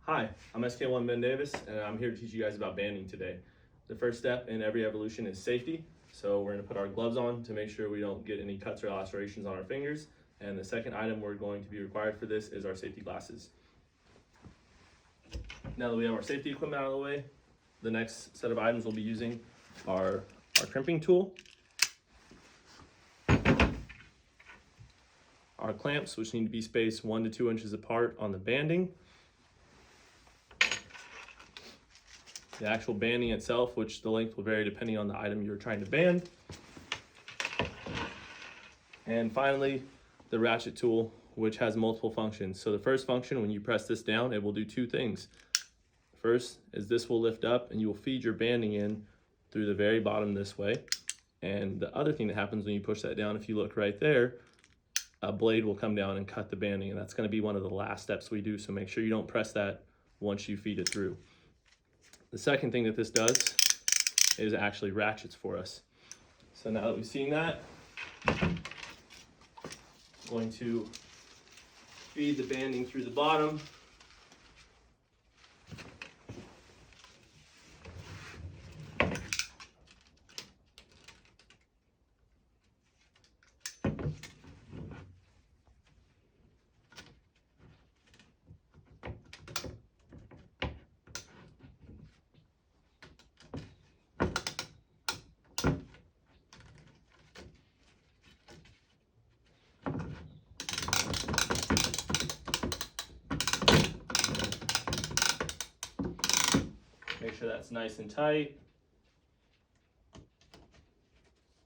Hi, I'm SK1 Ben Davis, and I'm here to teach you guys about banding today. The first step in every evolution is safety. So we're going to put our gloves on to make sure we don't get any cuts or lacerations on our fingers. And the second item we're going to be required for this is our safety glasses. Now that we have our safety equipment out of the way, the next set of items we'll be using are our crimping tool, our clamps, which need to be spaced 1 to 2 inches apart on the banding, the actual banding itself, which the length will vary depending on the item you're trying to band, and finally the ratchet tool, which has multiple functions. So the first function, when you press this down, it will do two things. First is this will lift up and you will feed your banding in through the very bottom this way. And the other thing that happens when you push that down, if you look right there, a blade will come down and cut the banding, and that's going to be one of the last steps we do, so make sure you don't press that once you feed it through. The second thing that this does is actually ratchets for us. So now that we've seen that, I'm going to feed the banding through the bottom. Make sure that's nice and tight.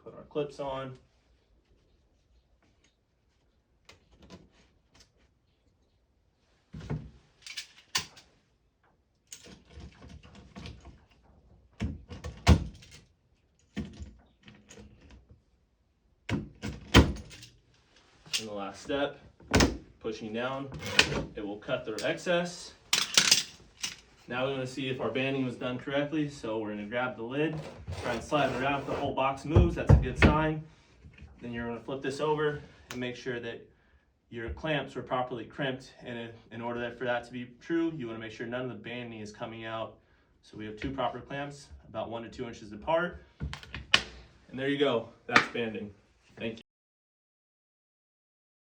Put our clips on. And the last step, pushing down, it will cut the excess. Now we're going to see if our banding was done correctly, so we're going to grab the lid, try and slide it around. If the whole box moves, that's a good sign. Then you're going to flip this over and make sure that your clamps were properly crimped, and in order for that to be true, you want to make sure none of the banding is coming out. So we have two proper clamps, about 1 to 2 inches apart, and there you go, that's banding.